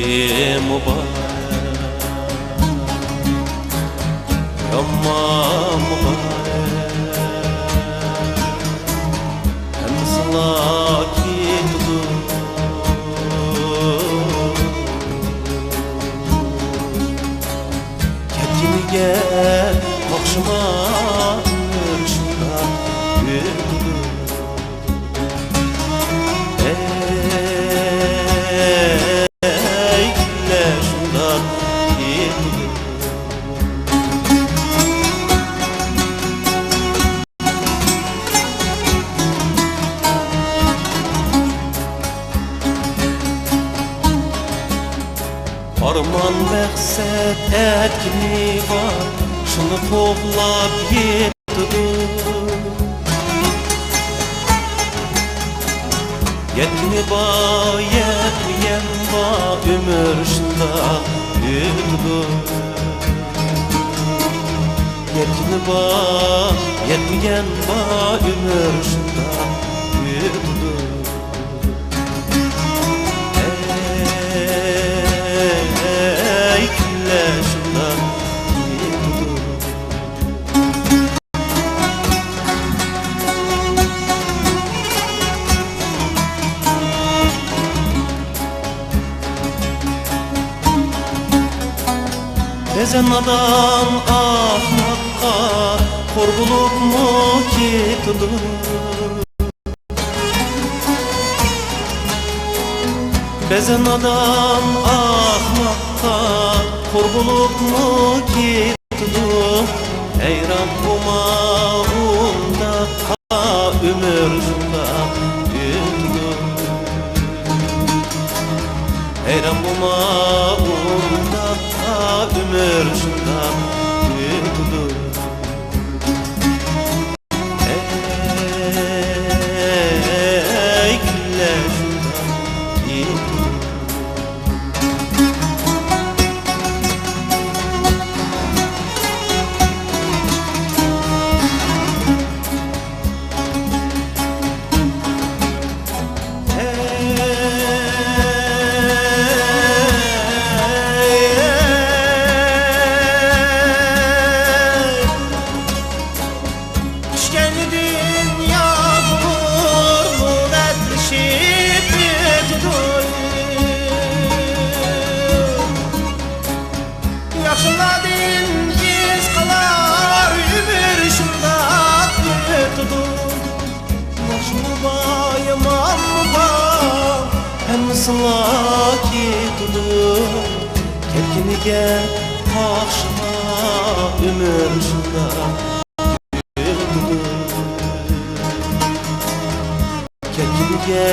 mübarek, yamma mübarek. Hem salakidir ketiniga bakşıma ürüşünda büyüdür. Arman məqsəd ətini var, şunu toplab yetdidir. Yetini var, yetmeyen var, ömür şunda büyüdür. Yetini var, yetmeyen var, ömür şunda büyüdür. Bezen adam ahmakka kor bulup mu ketdidir. Bezen adam ahmakka kor bulup mu ketdidir. Heyran bulmağında ömür şunda büyüdür. Heyran bulmağında ömür şunda büyüdür. Ey güller şunda büyüdür. Yaşladın iz kalar ömür şunda büyüdür. Başımı bayamam var, hem salakidir. Ketiniga bakşıma ömür şunda büyüdür. Ketiniga